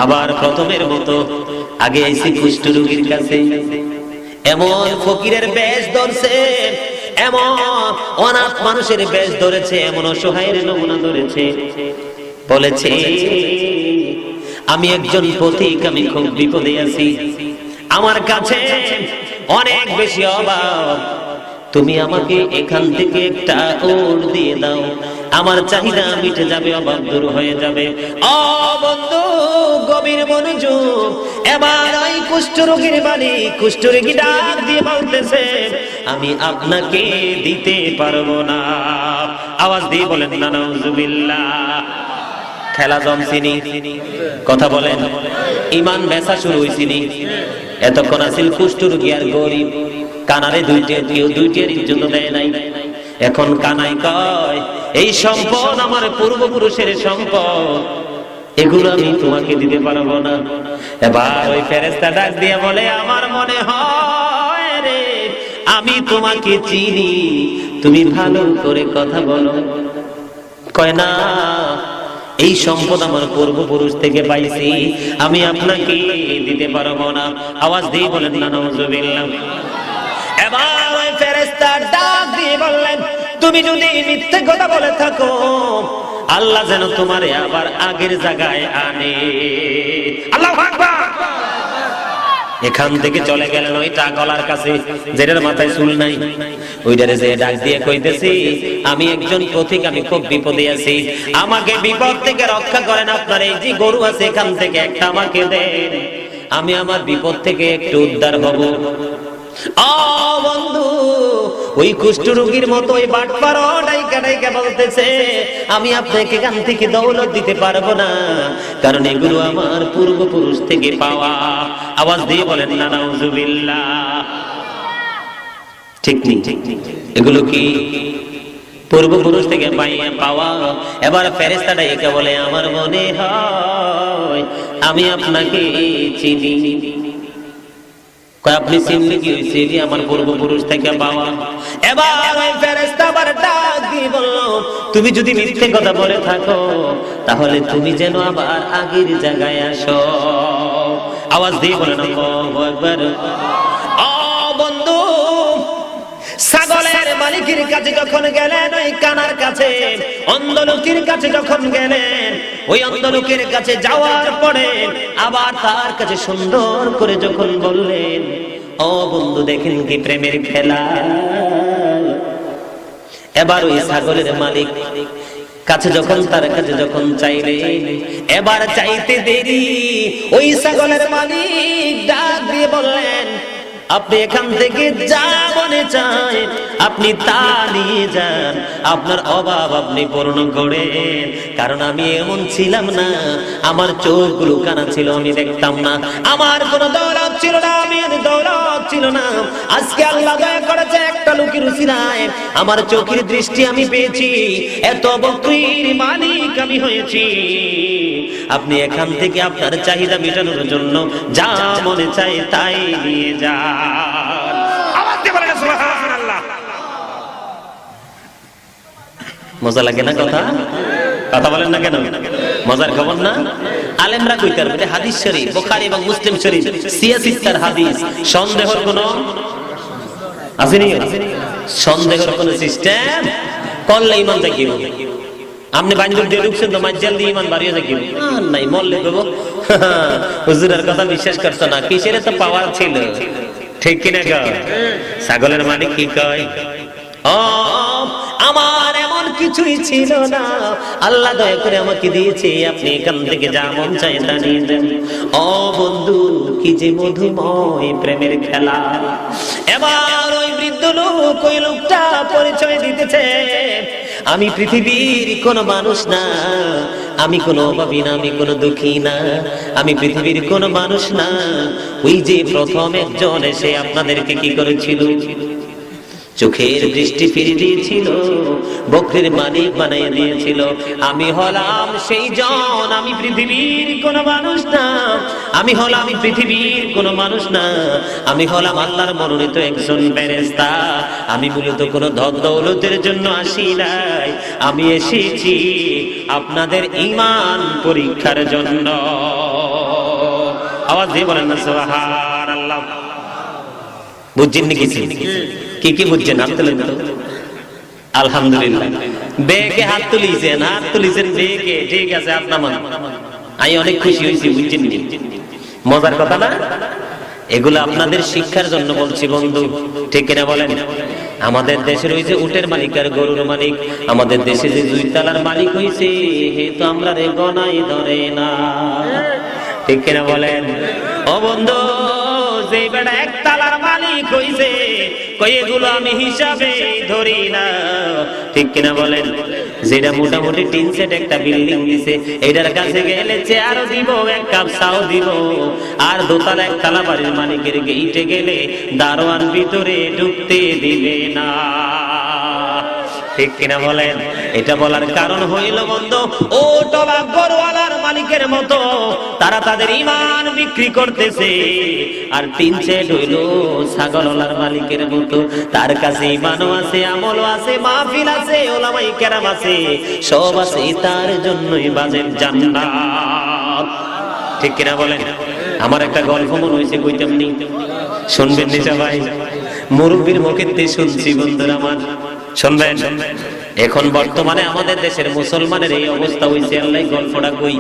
S1: আবার প্রথমের মতো আগে আইছি কুষ্ঠ রোগীর কাছে, এমন ফকিরের বেশ ধরছে, এমন অনাথ মানুষের বেশ ধরেছে, এমন অসহায়ের নমুনা ধরেছে। বলেছে, আমি একজন পথিক, আমি খুব বিপদে আছি, আমার কাছে অনেক বেশি অভাব, তুমি আমাকে এখান থেকে একটা ওট দিয়ে দাও, আমার চাহিদা মিটে যাবে, অভাব দূর হয়ে যাবে। ও বন্ধু, গভীর মনোযোগ। এবার ওই কুষ্ঠরোগীর বাড়ি কুষ্ঠরোগী ডাক দিয়ে বলতেছে, আমি আপনাকে দিতে পারবো না। আওয়াজ দিয়ে বলেন না নাউজুবিল্লাহ। খেলা জমছিনি, কথা বলেন, ইমান বেচা শুরু হয়েছিনি। এতক্ষণ আছিল কুষ্ঠরোগী আর গরিব, কানারে কেউ দুইটার ইজ্জত দেয় নাই। এখন কানাই কয়, এই সম্পদ আমার পূর্বপুরুষের সম্পদ, এগুলো আমি তোমাকে দিতে পারবো না। এবার ওই ফেরেশতা ডাক দিয়ে বলে, আমার মনে হয় রে, আমি তোমাকে চিনি, তুমি ভালো করে কথা বলো। কয় না, এই সম্পদ আমার পূর্বপুরুষ থেকে পাইছি, আমি আপনাকে দিতে পারবো না। আওয়াজ দিয়ে বলেন না নাউজুবিল্লাহ। এবার ওই ফেরেশতা ডাক দিয়ে বললেন, তুমি যদি মিথ্যে কথা বলে থাকো, আল্লাহ যেন তোমারে আবার আগের জায়গায় আনে। আল্লাহু আকবার। এখান থেকে চলে গেলেন ওই টাকলার কাছে, যেটার মাথায় চুল নাই। ওইটারে যে ডাক দিয়ে কইতেছি, আমি একজন পথিক, আমি খুব বিপদে আছি, আমাকে বিপদ থেকে রক্ষা করেন। আপনার এই যে গরু আছে, এখান থেকে একটা আমাকে দেন, আমি আমার বিপদ থেকে একটু উদ্ধার হব। ও বন্ধু, ওই কুষ্ঠরোগীর মতো ওই বাটপাড়া ডাইকা ডাইকা বলতেছে, আমি আপনাকে এখান থেকে দৌলত দিতে পারবো না, কারণ এগুলো আমার পূর্বপুরুষ থেকে পাওয়া। আওয়াজ দিয়ে বলেন না নাউজুবিল্লাহ। ঠিক নেই, এগুলো কি পূর্বপুরুষ থেকে পাওয়া? এবার ফেরেশতা ডাইকা বলে, আমার মনে হয় আমি আপনাকে চিনি। আপনি চিনলে কি হয়েছে, আমার পূর্বপুরুষ থেকে পাওয়া। এবার ওই ফেরেশতা আবার ডাক দিয়ে বলল, তুমি যদি মিথ্যে কথা বলে থাকো, তাহলে তুমি যেন আবার আগের জায়গায় আসো। আওয়াজ দিয়ে বলেন আল্লাহু আকবার। ও বন্ধু, ছাগলের মালিকের কাছে যখন গেলেন, ওই কানার কাছে অন্ধ লোকের কাছে যখন গেলেন, ওই অন্ধ লোকের কাছে যাওয়ার পরে আবার তার কাছে সুন্দর করে যখন বললেন, ও বন্ধু দেখেন কি প্রেমের খেলা। এবার ওই ছাগলের মালিক কাছে যখন তার কাছে যখন চাইলেন, এবার চাইতে দেরি, ওই ছাগলের মালিক ডাক দিয়ে বললেন, আপনি এখান থেকে যা মনে চায় আপনি তা নিয়ে যান, আপনার অভাব আপনি পূর্ণ করেন, কারণ আমি এমন ছিলাম না, আমার চোখগুলো কানা ছিল, আমি দেখতাম না, আমার কোনো দৌলত ছিল না, আমি দৌলত ছিল না। আজকে আল্লাহ দয়া করেছে, একটা লোকের উসিলায় আমার চোখের দৃষ্টি আমি পেয়েছি, এত বকরির মালিক আমি হয়েছি। আপনি এখান থেকে আপনার চাহিদা মেটানোর জন্য যা মনে চায় তাই নিয়ে যান। আওয়াজ দিয়ে বলেন সুবহানাল্লাহ। মজা লাগে না কথা? কথা বলেন না কেন? মজার খবর না? আলেমরা কইতার বলে হাদিস শরীফ, বুখারী এবং মুসলিম শরীফ, সিয়াসিত্তার হাদিস, সন্দেহের কোনো আসেনি, সন্দেহের কোনো সিস্টেম করলে ইমান জাগিব। আপনি বাঞ্জুর দিয়ে ঢুকছেন তো মাজ্জাল দিয়ে ইমান বাড়িয়ে যাকি নাই, মরলে দেবো। হুজুরের কথা বিশ্বাস করতো না, কিসের তো পাওয়ার ছিল, ঠিক কিনা? ছাগলের মালিক কি কয়, ও আমার এমন কিছুই ছিল না, আল্লাহ দয়া করে আমাকে দিয়েছে, আপনি এখান থেকে যা মন চায় তা নিয়ে যান। ও বন্ধু, কি যে মধুময় প্রেমের খেলা। এবার ওই বৃদ্ধ লোক, ওই লোকটা পরিচয় দিতেছে, আমি পৃথিবীর কোন মানুষ না, আমি কোন অভাবী না, আমি কোন দুঃখী না, আমি পৃথিবীর কোন মানুষ না। ওই যে প্রথম একজন এসে আপনাদেরকে কি করেছিল, চোখের দৃষ্টি ফিরে দিয়েছিল, বকরির মালিক বানিয়ে দিয়েছিল। আমি হলাম সেই জন, আমি পৃথিবীর কোন মানুষ না, আমি হলাম পৃথিবীর কোন মানুষ না, আমি হলাম আল্লাহর মনোনীত একজন ফেরেশতা। আমি মূলত কোন ধন দৌলতের জন্য আসি নাই, আমি এসেছি আপনাদের ঈমান পরীক্ষার জন্য। আওয়াজ দিয়ে বলেন না সুবহানাল্লাহ। বুঝছেন নাকি? কি কি বুঝছেন? হাত তুলেন তো। আলহামদুলিল্লাহ। বেকে হাত তুলিছেন বেকে, ঠিক আছে আপনার মান। আমি অনেক খুশি হয়েছি, বুঝছেন নি? মজার কথা না? এগুলো আপনাদের শিক্ষার জন্য বলছি বন্ধু, ঠিক কিনা বলেন? আমাদের দেশে রয়েছে উটের মালিক আর গরুর মালিক, আমাদের দেশে যে 2 তলার মালিক হয়েছে হে তো আমরা রে গনাই ধরে না, ঠিক কিনা বলেন? ও বন্ধু, যে বেটা 1 তলার মালিক হইছে কই এগুলো আমি হিসাবে ধরি না, ঠিক কিনা বলেন? যেটা মোটামুটি 3 সেট একটা বিল্ডিং দিছে, এটার কাছে গেলে চেয়ারও দিব, 1 কাপ চাও দিব, আর 2 তলা 1 তলা বাড়ির মালিকের গেইটে গেলে দারোয়ান ভিতরে ঢুকতে দিবে না, ঠিক কিনা বলেন? এটা বলার কারণ হইল বন্ধু, ও টবা গরুওয়ালার মালিকের মতো তারা তাদের ঈমান বিক্রি করতেছে, আর 3 সেট হইল ছাগলওয়ালার মালিকের মতো, তার কাছে ঈমানও আছে, আমলও আছে, মাহফিল আছে, উলামায়ে কেরাম আছে, সব আছে, তার জন্যই বাজেট জান্নাত, ঠিক কিনা বলেন? আমার একটা গল্প মনে হইছে, কইতাম নি? শুনবেন নি সবাই? মুরব্বির মুখেতে শুনছি বন্ধুরা আমার, শুনবেন? এখন বর্তমানে আমাদের দেশের মুসলমানের এই অবস্থা হইছে, আল্লাহ গল্পটা কই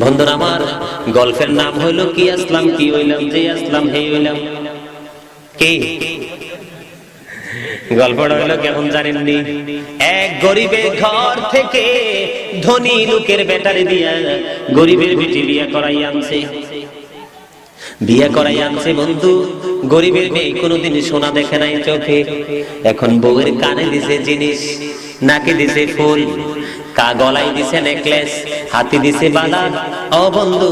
S1: বন্ধুরা আমার। গল্পের নাম হইল কি আসলাম কি হইলাম, যে আসলাম হে হইলাম। কি গল্পটা হইল কেমন জানেননি? এক গরিবের ঘর থেকে ধনী লোকের বেটারে দিয়া গরিবের বেটি বিয়া করাই আনছে। বন্ধু, গরিবের মেয়ে কোনোদিন সোনা দেখে নাই চোখে, এখন বউয়ের কানে দিছে জিনিস, নাকে দিছে ফুল, গলায় দিছে নেকলেস, হাতে দিছে বালা। ও বন্ধু,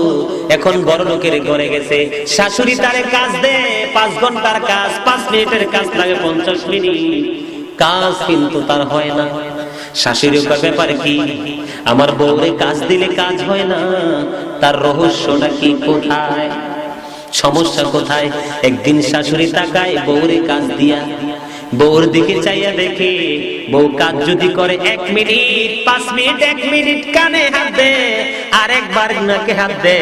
S1: এখন বড় লোকের ঘরে গেছে, শাশুড়ি তারে কাজ দেয়, 5 ঘন্টার কাজ 5 মিনিটের কাজ লাগে 50 মিনিট, কাজ কিন্তু তার হয় না। শাশুড়ির ব্যাপার কি? আমার বউরে কাজ দিলে কাজ হয় না, তার রহস্যটা কি, কোথায় সমস্যা কোথায়? একদিন শাশুড়ি তাকায় বউরে কাজ দিয়া, বউর দিকে চাইয়া দেখে বউ কাজ যদি করে 1 মিনিট 5 মিনিট 1 মিনিট কানে হাত দে, আরেকবার নাকে হাত দে,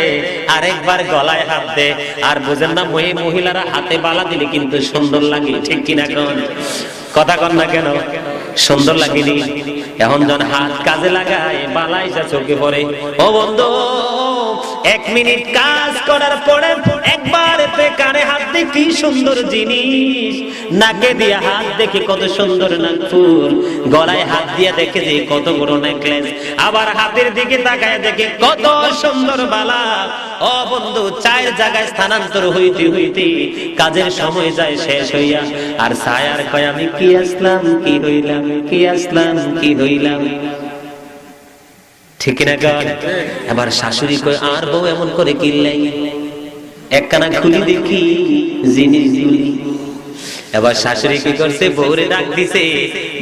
S1: আরেকবার গলায় হাত দে, আর বুঝেন না মহিলারা হাতে বালা দিলে কিন্তু সুন্দর লাগে, ঠিক কিনা কোন কথা কন না কেন? সুন্দর লাগেনি? এখন যখন হাত কাজে লাগায় বালা এসে চোখে পড়ে। ও বন্ধু, 1 মিনিট কাজ করার পরে একবার কানে হাত দিয়ে কি সুন্দর জিনিস, নাকে দিয়ে হাত দেখে কত সুন্দর নাকফুল, গলায় হাত দিয়ে দেখে যে কত বড় নেকলেস, আবার হাতের দিকে তাকায় দেখে কত সুন্দর বালা। ও বন্ধু, 4 জায়গায় স্থানান্তর হইতে হইতে কাজের সময় যায় শেষ হইয়া, আর ছায়ার কয় আমি কি আসলাম কি হইলাম, কি আসলাম কি হইলাম, ঠিক না গান? এবার শাশুড়ি কয় আর বউ এমন করে কিল্লাই, একখানা খুলি দেখি জিনিসগুলি। এবার শাশুড়ি কি করছে, বউরে ডাক দিছে,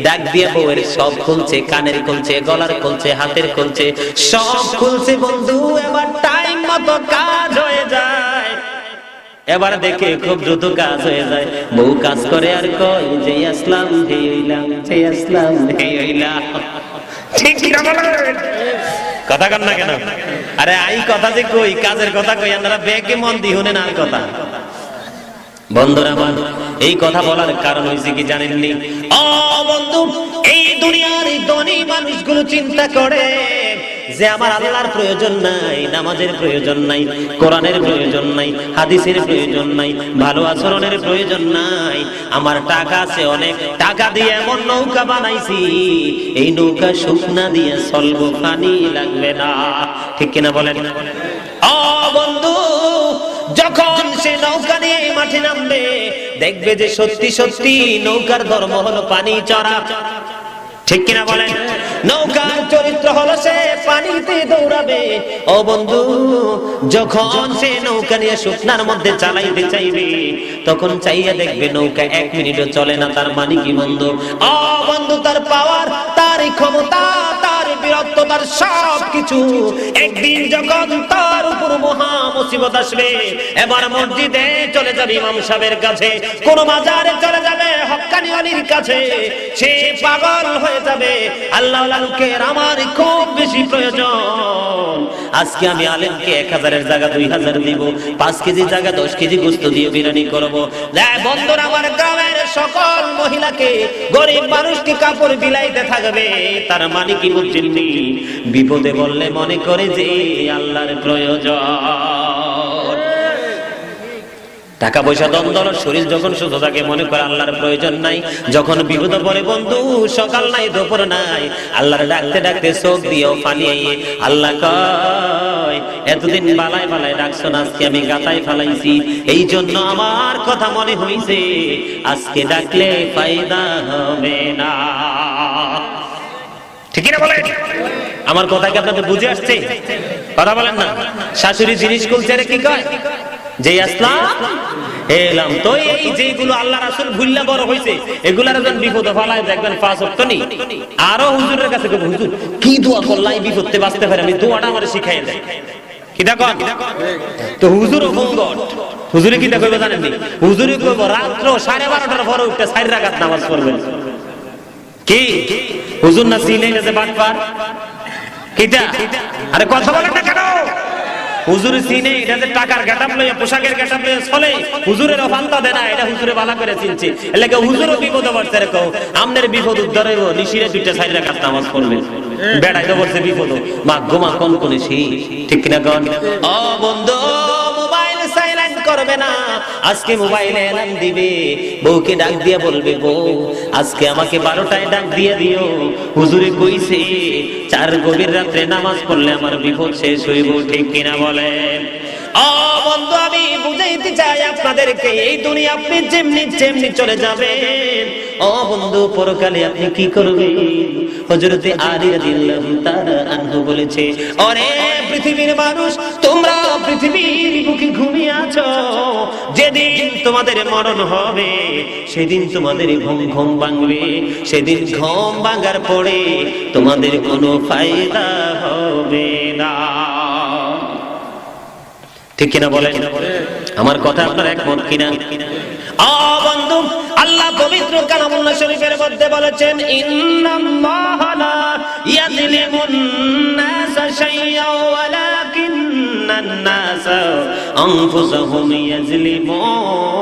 S1: ডাক দিয়ে বউয়ের সব খুলছে, কানের খুলছে, গলার খুলছে, হাতের খুলছে, সব খুলছে বন্ধু। এবার টাইম মতো কাজ হয়ে যায়, এবার দেখে খুব দ্রুত কাজ হয়ে যায়। বউ কাজ করে আর কয় যে আসলাম হে হইলাম, যে আসলাম হে হইলাম, ঠিক কি না বলেন? কথা কন না কেন? আরে আই কথা যে কই, কাজের কথা কই, আপনারা বেকে মন দি শুনেন আর কথা। বন্ধুরা আমার, এই কথা বলার কারণ হইছে কি জানেননি? ও বন্ধু, এই দুনিয়ার এই ধনী মানুষগুলো চিন্তা করে যে আমার আল্লাহর প্রয়োজন নাই, নামাজের প্রয়োজন নাই, কোরআনের প্রয়োজন নাই, হাদিসের প্রয়োজন নাই, ভালো আচরণের প্রয়োজন নাই, আমার টাকা আছে অনেক, টাকা দিয়ে এমন নৌকা বানাইছি, এই নৌকা শুকনা দিয়ে চলবো, পানি লাগবে না, ঠিক কিনা বলেন? ও বন্ধু, যখন সে নৌকা নিয়ে মাঠে নামবে দেখবে যে সত্যি সত্যি নৌকার ধর্ম হলো পানি চড়া, ঠিক কিনা বলেন? নৌকার চরিত্র হলো সে পানিতে দৌড়াবে। ও বন্ধু, যখন সে নৌকা নিয়ে শুকনার মধ্যে চালাইতে চাইবে, তখন চাইয়া দেখবে নৌকা 1 মিনিটও চলে না। তার মানে কি বন্ধু? ও বন্ধু, তার পাওয়ার, তার ক্ষমতা, তার বীরত্ব, তার সবকিছু একদিন যখন তার উপর মহা মুসিবত আসবে, এবার মসজিদে চলে যাবে ইমাম সাহেবের কাছে, কোন মাজারে চলে যাবে হক্কানি ওলির কাছে, সে পাগল হয়ে যাবে। আল্লাহর লোকের আমার খুব বেশি প্রয়োজন। আজকে আমি আলেমকে 1000-এর জায়গা 2000 দিব, 5 কেজি জায়গা 10 কেজি গোশত দিয়ে বিরিয়ানি করব। বন্ধুরা, আমার গ্রামের সকল মহিলাকে, গরিব মানুষকে কাপড় বিলাইতে থাকবে। তার মানে কি বুঝছেন? বিপদে বললে মনে করে যে আল্লাহর প্রয়োজন। টাকা পয়সা দ্বন্দ্ব, শরীর যখন সুস্থ থাকে মনে করে আল্লাহর প্রয়োজন নাই। যখন বিপদে পড়ে বন্ধু, সকাল নাই দুপুর নাই, আল্লাহর ডাকতে ডাকতে চোখ দিয়েও পালিয়ে আল্লাহ কয়, এতদিন বালায় বালায় ডাকছো না, আজকে আমি গাতায় ফালাইছি, এই জন্য আমার কথা মনে হইছে, আজকে ডাকলে ফায়দা হবে না। ঠিক না বলেন? আমার কথা কি আপনাদের বুঝে আসছে? কথা বলেন না। শাশুড়ি জিনিস খুলছে রে, কি কয় যে আসলাম এলাম তো, এই যেগুলো আল্লাহ রাসূল ভুল্লা বড় হইছে, এগুলার যখন বিপদে ফলায় দেখবেন 5 ওয়াক্ত নি, আরো হুজুরের কাছে কই, হুজুর কি দোয়া করলাই বিপদে বাঁচতে পারে, আমি দোয়াটা আমারে শিখাই দেন। কি দেখো তো হুজুরও ভঙ্গট, হুজুরে কি দেখো জানেন নি? হুজুরে কইব রাত্র 12:30টার পরে উঠতে 4 রাকাত নামাজ পড়বেন। কি হুজুর না চিনে যে বাটপার? কিটা? আরে কথা বলেন না কেন? হুজুর চিনে, এটা যে টাকার গেটআপ লইয়া, পোশাকের গেটআপ লইয়া চলে, হুজুরের অফান্তা দেয় না, এটা হুজুরে ভালো করে চিনছে। এলাকা হুজুরও বিপদে পড়ছে রে, কও আমনের বিপদ উদ্ধার হইব, নিশিরে 2টা 4 রাকাত নামাজ পড়বেন। বেড়াই তো পড়ছে বিপদ, মা গোমা কোন কোন সেই, ঠিক কিনা কোন? ও বন্ধু, মোবাইল সাইলেন্ট করবে না। আজকে মোবাইলে এলান দিবে, বউকে ডাক দিয়া বলবে, বউ আজকে আমাকে 12টায় ডাক দিয়ে দিও, হুজুরে কইছে 4 গভীর রাত্রে নামাজ পড়লে আমার বিপদ শেষ হইব। ঠিক কিনা বলেন? ও বন্ধু, আমি বুঝাইতে চাই আপনাদেরকে, এই দুনিয়া আপনি যেমনি যেমনি চলে যাবেন, ও বন্ধু পরকালে আপনি কি করবেন? হযরতে আলী রাদিয়াল্লাহু তাআলা আনহু বলেছে, ওরে পৃথিবীর মানুষ, তোমরা পৃথিবীর বুকে ঘুমিয়ে আছো, যেদিন তোমাদের মরণ হবে সেদিন তোমাদের ঘুম ভাঙবে, সেদিন ঘুম ভাঙার পরে তোমাদের কোনো ফায়দা হবে না। ঠিক কিনা বলেন? আমার কথা আপনার একমত কিনা? বন্ধু, আল্লাহ পবিত্র কালামুল্লাহ শরীফের মধ্যে বলেছেন, ইন্নাল্লাহা লা ইয়াযলিমুন নাসা শাইআন ওয়ালাকিন্নান নাসা আনফুসাহুম ইয়াযলিমুন।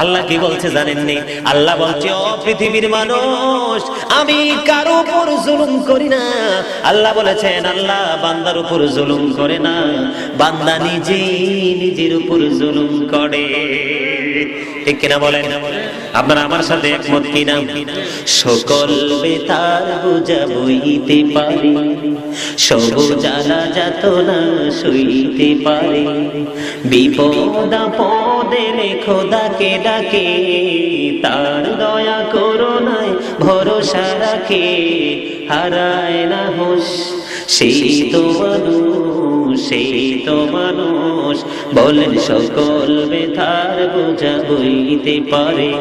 S1: আল্লাহ কি বলছে জানেননি? আল্লাহ বলছে, ও পৃথিবীর মানুষ, আমি কারো উপর জুলুম করি না। আল্লাহ বলেছেন, আল্লাহ বান্দার উপর জুলুম করে না, বান্দা নিজের উপর জুলুম করে। ঠিক কিনা বলেন? আপনারা আমার সাথে একমত কিনা? সকল বেতার বোঝা বইতে পারে, সব জ্বালা যাতনা সইতে পারে, বিপদ আপদে খোদাকে ডাকে, তার দয়া করুণায় ভরসা রাখে, হারায় না হুঁশ সেই তো মানুষ, সেই তো মানুষ। বলেন সকল বেতার বোঝা বইতে পারে,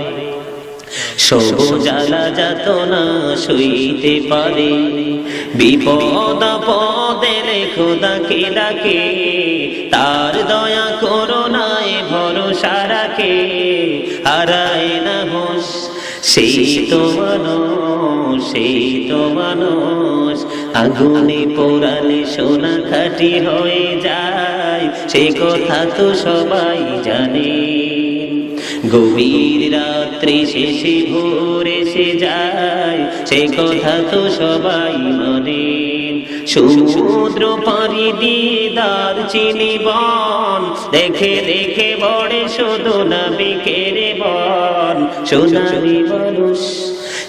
S1: সব জ্বালা যাতনা সইতে পারে, বিপদ আপদে খোদাকে ডাকে, তার দয়া করুণায় ভরসা রাখে, হারায় না হুঁশ সেই তো মানুষ, সেই তো মানুষ। আগুনে পোড়ালে সোনা খাঁটি হয়ে যায়, সে কথা তো সবাই জানে, গভীর রাত্রি শেষে ভোর এসে যায়, সে কথা তো সবাই মানে। সমুদ্র পাড়ি দিয়ে দারচিনি বন, দেখে দেখে বড়ে শুধু নাবিকের বন, সোনালি মানুষ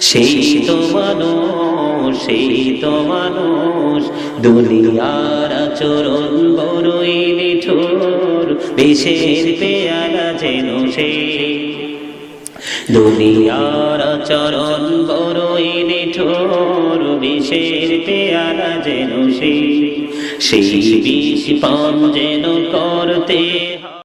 S1: সেই তো মানুষ, সেই তো মানুষ। দুনিয়ার আচরণ বড়ই নিঠুর, বিষের পেয়ালা যেন সে, দুনিয়ার আচরণ বড়ই নিঠুর, বিষের পেয়ালা যেন সেই বিষ পান যেন করতে